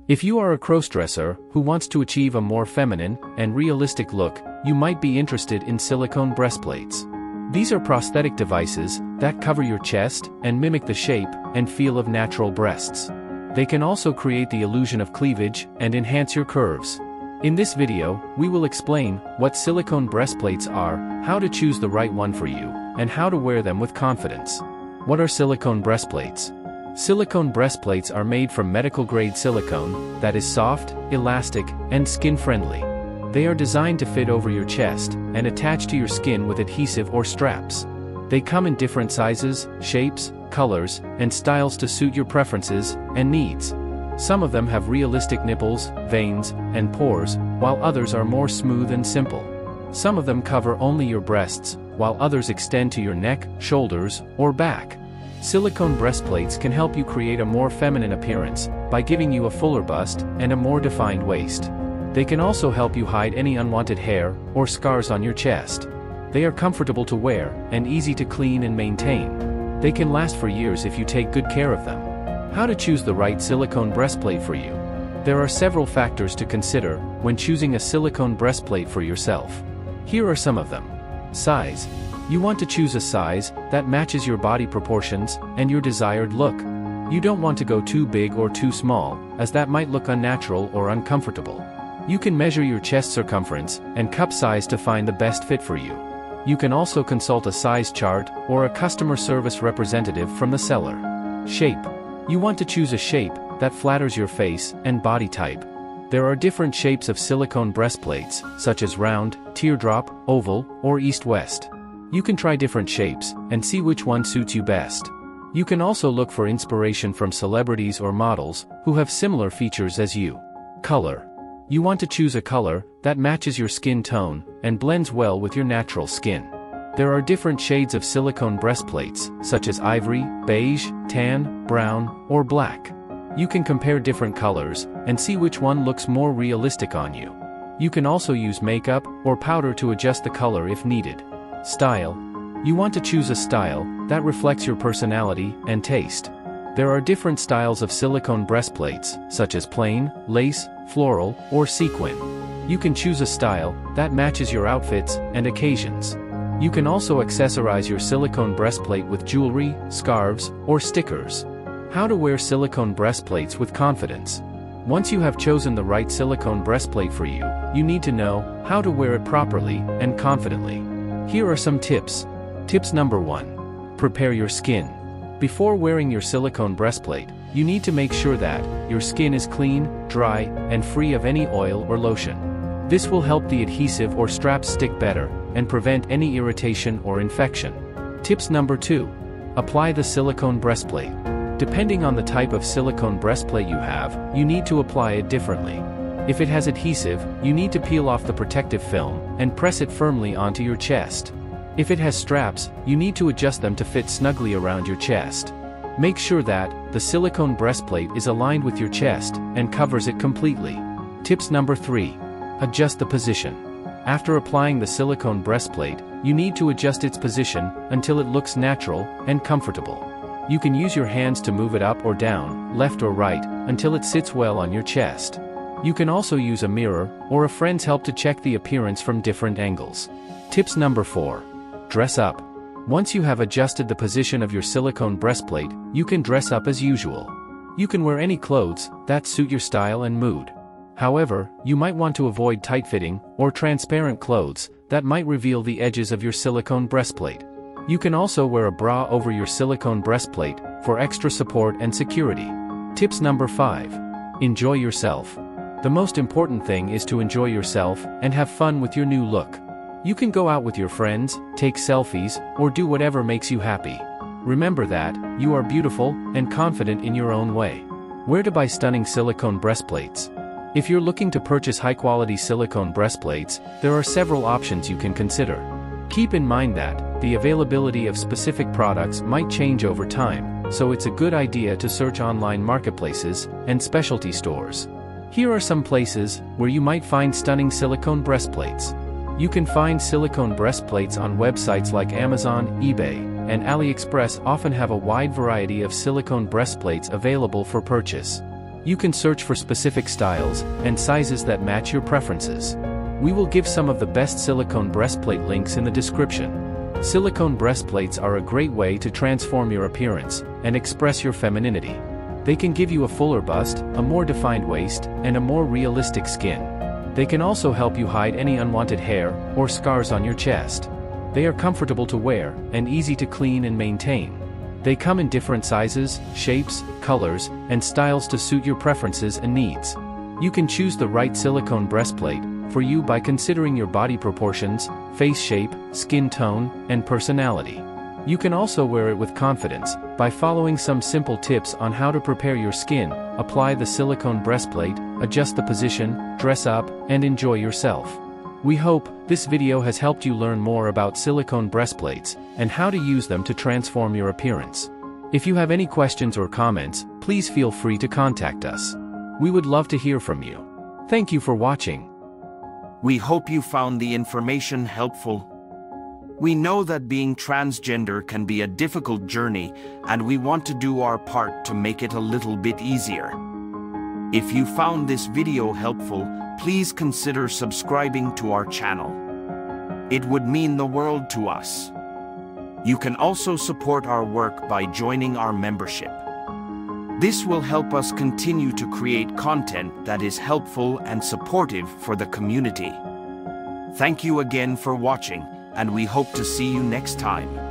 If you are a crossdresser who wants to achieve a more feminine and realistic look, you might be interested in silicone breastplates. These are prosthetic devices that cover your chest and mimic the shape and feel of natural breasts. They can also create the illusion of cleavage and enhance your curves. In this video, we will explain what silicone breastplates are, how to choose the right one for you, and how to wear them with confidence. What are silicone breastplates? Silicone breastplates are made from medical-grade silicone that is soft, elastic, and skin-friendly. They are designed to fit over your chest and attach to your skin with adhesive or straps. They come in different sizes, shapes, colors, and styles to suit your preferences and needs. Some of them have realistic nipples, veins, and pores, while others are more smooth and simple. Some of them cover only your breasts, while others extend to your neck, shoulders, or back. Silicone breastplates can help you create a more feminine appearance by giving you a fuller bust and a more defined waist. They can also help you hide any unwanted hair or scars on your chest. They are comfortable to wear and easy to clean and maintain. They can last for years if you take good care of them. How to choose the right silicone breastplate for you? There are several factors to consider when choosing a silicone breastplate for yourself. Here are some of them. Size. You want to choose a size that matches your body proportions and your desired look. You don't want to go too big or too small, as that might look unnatural or uncomfortable. You can measure your chest circumference and cup size to find the best fit for you. You can also consult a size chart or a customer service representative from the seller. Shape. You want to choose a shape that flatters your face and body type. There are different shapes of silicone breastplates, such as round, teardrop, oval, or east-west. You can try different shapes and see which one suits you best. You can also look for inspiration from celebrities or models who have similar features as you. Color. You want to choose a color that matches your skin tone and blends well with your natural skin. There are different shades of silicone breastplates, such as ivory, beige, tan, brown, or black. You can compare different colors and see which one looks more realistic on you. You can also use makeup or powder to adjust the color if needed. Style. You want to choose a style that reflects your personality and taste. There are different styles of silicone breastplates, such as plain, lace, floral, or sequin. You can choose a style that matches your outfits and occasions. You can also accessorize your silicone breastplate with jewelry, scarves, or stickers. How to wear silicone breastplates with confidence. Once you have chosen the right silicone breastplate for you, you need to know how to wear it properly and confidently. Here are some tips. Tips number 1. Prepare your skin. Before wearing your silicone breastplate, you need to make sure that your skin is clean, dry, and free of any oil or lotion. This will help the adhesive or straps stick better and prevent any irritation or infection. Tips number 2. Apply the silicone breastplate. Depending on the type of silicone breastplate you have, you need to apply it differently. If it has adhesive, you need to peel off the protective film and press it firmly onto your chest. If it has straps, you need to adjust them to fit snugly around your chest. Make sure that the silicone breastplate is aligned with your chest and covers it completely. Tips number 3. Adjust the position. After applying the silicone breastplate, you need to adjust its position until it looks natural and comfortable. You can use your hands to move it up or down, left or right, until it sits well on your chest. You can also use a mirror or a friend's help to check the appearance from different angles. Tips number 4. Dress up. Once you have adjusted the position of your silicone breastplate, you can dress up as usual. You can wear any clothes that suit your style and mood. However, you might want to avoid tight-fitting or transparent clothes that might reveal the edges of your silicone breastplate. You can also wear a bra over your silicone breastplate for extra support and security. Tips number 5. Enjoy yourself. The most important thing is to enjoy yourself and have fun with your new look. You can go out with your friends, take selfies, or do whatever makes you happy. Remember that you are beautiful and confident in your own way. Where to buy stunning silicone breastplates? If you're looking to purchase high-quality silicone breastplates, there are several options you can consider. Keep in mind that the availability of specific products might change over time, so it's a good idea to search online marketplaces and specialty stores. Here are some places where you might find stunning silicone breastplates. You can find silicone breastplates on websites like Amazon, eBay, and AliExpress often have a wide variety of silicone breastplates available for purchase. You can search for specific styles and sizes that match your preferences. We will give some of the best silicone breastplate links in the description. Silicone breastplates are a great way to transform your appearance and express your femininity. They can give you a fuller bust, a more defined waist, and a more realistic skin. They can also help you hide any unwanted hair or scars on your chest. They are comfortable to wear and easy to clean and maintain. They come in different sizes, shapes, colors, and styles to suit your preferences and needs. You can choose the right silicone breastplate for you by considering your body proportions, face shape, skin tone, and personality. You can also wear it with confidence by following some simple tips on how to prepare your skin, apply the silicone breastplate, adjust the position, dress up, and enjoy yourself. We hope this video has helped you learn more about silicone breastplates and how to use them to transform your appearance. If you have any questions or comments, please feel free to contact us. We would love to hear from you. Thank you for watching. We hope you found the information helpful. We know that being transgender can be a difficult journey, and we want to do our part to make it a little bit easier. If you found this video helpful, please consider subscribing to our channel. It would mean the world to us. You can also support our work by joining our membership. This will help us continue to create content that is helpful and supportive for the community. Thank you again for watching, and we hope to see you next time.